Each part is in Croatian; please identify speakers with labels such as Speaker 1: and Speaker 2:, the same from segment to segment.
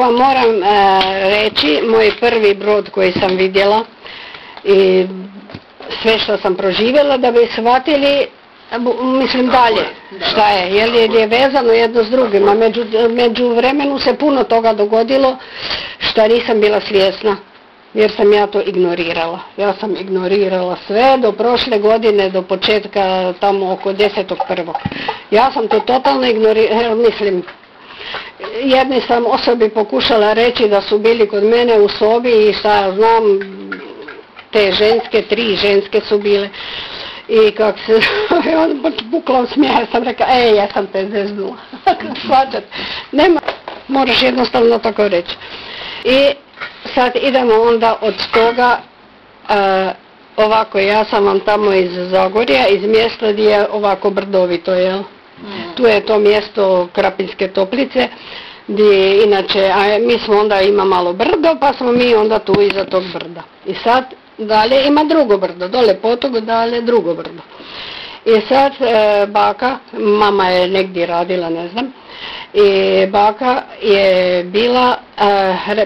Speaker 1: vam moram reći, moj prvi brod koji sam vidjela i sve što sam proživjela da bi shvatili, mislim dalje, šta je, jer je vezano jedno s drugim, a među vremenu se puno toga dogodilo što nisam bila svjesna, jer sam ja to ignorirala. Ja sam ignorirala sve do prošle godine, do početka tamo oko 10.1. Ja sam to totalno ignorirala, mislim, jedni sam osobi pokušala reći da su bili kod mene u sobi i šta ja znam, te ženske, 3 ženske su bile. I kak se, on bukla u smijeha, sam rekla, ja sam te zeznula. Shvaćat, nema, moraš jednostavno tako reći. I sad idemo onda od toga, ovako, ja sam vam tamo iz Zagorja, iz mjesta gdje je ovako brdovito, jel? Tu je to mjesto Krapinske Toplice, gdje inače, a mi smo onda ima malo brdo, pa smo mi onda tu iza tog brda. I sad dalje ima drugo brdo, dole potok, dalje drugo brdo. I sad baka, mama je negdje radila, ne znam, i baka je bila,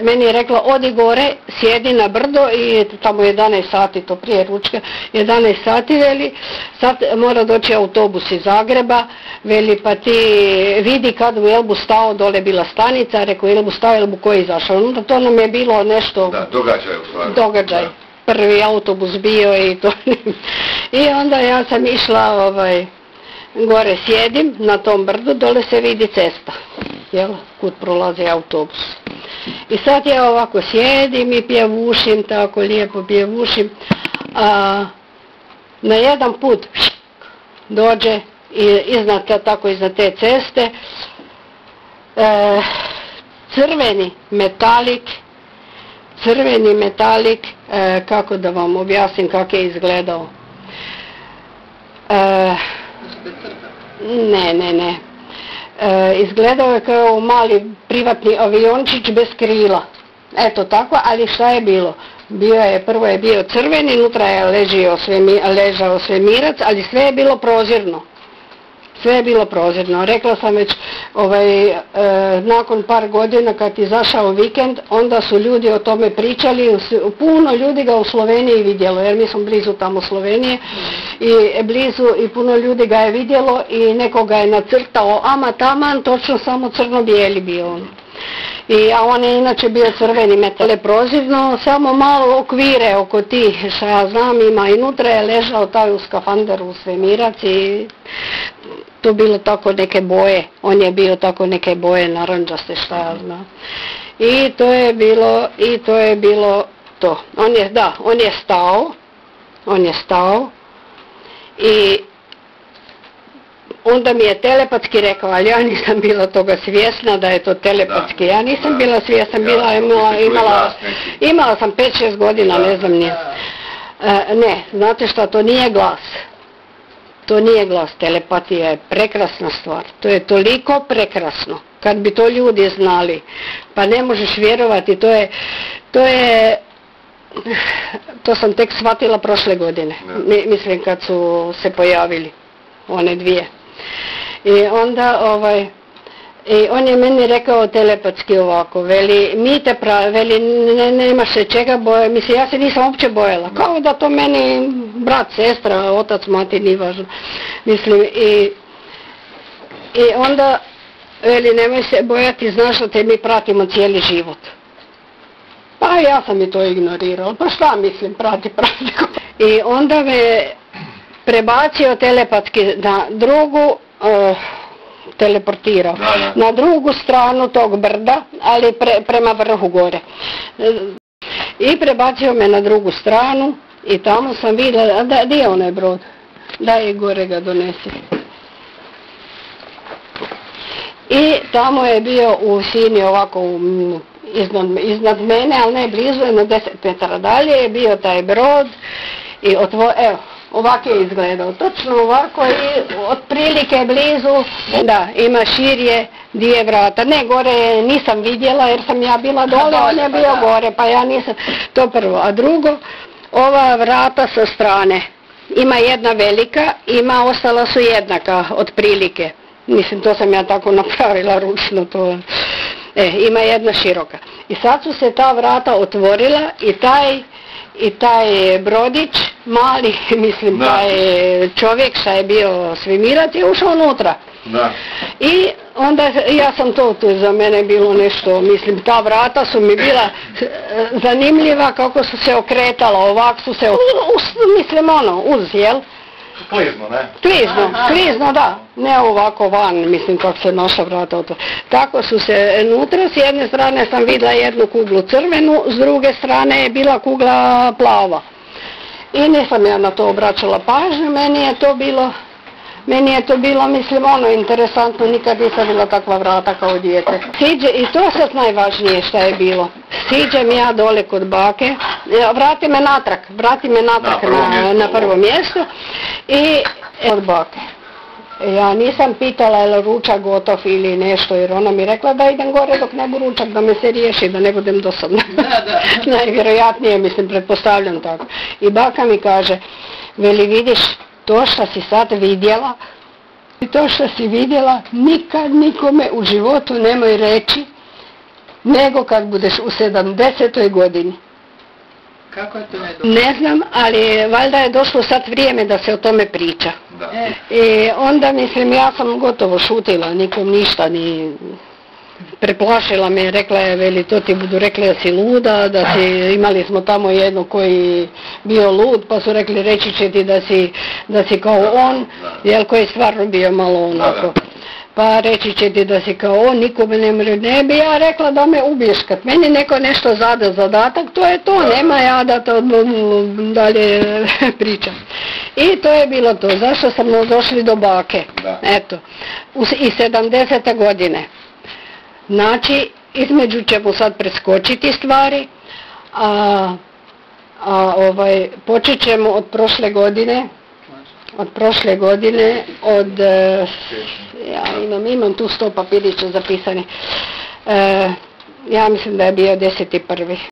Speaker 1: meni je rekla odi gore, sjedi na brdo i tamo 11 sati, to prije ručka, 11 sati veli, sad mora doći autobus iz Zagreba, veli pa ti vidi kad u Elbu stao, dole bila stanica, rekao Elbu stao, Elbu ko je izašao, onda to nam je bilo nešto,
Speaker 2: da, događaj u stvari.
Speaker 1: Događaj. Da. Prvi autobus bio i to. I onda ja sam išla, gore sjedim na tom brdu, dole se vidi cesta, jel, kud prolazi autobus. I sad ja ovako sjedim i pjevušim, tako lijepo pjevušim, a na jedan put dođe tako iznad te ceste crveni metalik, kako da vam objasnim kako je izgledao. Ne. Izgledao je kao mali privatni aviončić bez krila. Eto tako, ali šta je bilo? Prvo je bio crveni, unutra je ležao svemirac, ali sve je bilo prozirno. Sve je bilo prozirno. Rekla sam već, nakon par godina kad je izašao vikend, onda su ljudi o tome pričali, puno ljudi ga u Sloveniji vidjelo, jer mi smo blizu tamo Slovenije, i puno ljudi ga je vidjelo i neko ga je nacrtao, ama taman, točno samo crno-bijeli bio on. A on je inače bio crveni metal, je prozirno, samo malo okvire oko tih, šta ja znam, ima, i unutra je ležao taj u skafanderu svemirac i to bilo tako neke boje, on je bio tako neke boje naranđaste, šta ja znam. I to je bilo to. On je stao i onda mi je telepatski rekao, ali ja nisam bila toga svjesna da je to telepatski, ja nisam bila svjesna, imala sam 5-6 godina, ne znam nije. Ne, znate šta, to nije glas. To nije glas, telepatija je prekrasna stvar, to je toliko prekrasno, kad bi to ljudi znali, pa ne možeš vjerovati, to sam tek shvatila prošle godine, mislim kad su se pojavili, one dvije. I onda, on je meni rekao telepatski ovako, veli, nemaš se čega bojati, mislim, ja se nisam uopće bojala, kao da to meni brat, sestra, otac, mati, nije važno, mislim, i onda, veli, nemoj se bojati, znaš da te mi pratimo cijeli život. Pa ja sam i to ignorirala, pa šta mislim, prati. I onda me prebacio telepatski na drugu, teleportirao, na drugu stranu tog brda, ali prema vrhu gore. I prebacio me na drugu stranu i tamo sam vidjela, gdje je onaj brod? Daj gore ga donesi. I tamo je bio u visini ovako iznad mene, ali ne blizu, jedno 10 metara dalje je bio taj brod i evo, ovako je izgledao, točno ovako i otprilike blizu, da, ima širje 2 vrata, ne gore nisam vidjela jer sam ja bila dole, on je bio gore, pa ja nisam, to prvo, a drugo, ova vrata sa strane, ima jedna velika, ostala su jednaka, otprilike, mislim to sam ja tako napravila ručno to. Ima jedna široka. I sad su se ta vrata otvorila i taj brodić, mali, mislim, taj čovjek šta je bio svemirac je ušao unutra.
Speaker 2: Da.
Speaker 1: I onda ja sam to za mene bilo nešto, mislim, ta vrata su mi bila zanimljiva kako su se okretala, ovak su se, mislim jel?
Speaker 2: Klizno, ne?
Speaker 1: Klizno, da. Ne ovako van, mislim kako se naša vrata otvara. Tako su se unutra, s jedne strane sam vidjela jednu kuglu crvenu, s druge strane je bila kugla plava. I nisam ja na to obraćala pažnju, meni je to bilo, mislim, interesantno, nikad nisam bila takva vrata kao dijete. I to sad najvažnije šta je bilo. Siđem ja dole kod bake, vrati me natrag na prvo mjesto i od bake. Ja nisam pitala je li ručak gotov ili nešto, jer ona mi rekla da idem gore dok ne bu ručak, da me se riješi, da ne budem dosadna. Najvjerojatnije, mislim, pretpostavljam tako. I baka mi kaže, veli vidiš, to što si sad vidjela, nikad nikome u životu nemoj reći, nego kad budeš u 70. godini.
Speaker 3: Kako je to nedopustivo?
Speaker 1: Ne znam, ali valjda je došlo sad vrijeme da se o tome priča.
Speaker 2: Da.
Speaker 1: I onda, mislim, ja sam gotovo šutila, nikom ništa, ni preplašila me, rekla je, veli, to ti budu rekli da si luda, imali smo tamo jedno koji bio lud, pa su rekli, reći će ti da si kao on, jel, koji je stvarno bio malo onako. Pa reći će ti da si kao on, nikome ne bi ja rekla da me ubiješ, kad meni neko nešto zada zadatak, to je to, nema ja da to dalje pričam. I to je bilo to, zašto smo došli do bake, eto, i 70. godine. Znači, između ćemo sad preskočiti stvari, počet ćemo od prošle godine, ja imam tu 100 papirića zapisani, ja mislim da je bio 10.1.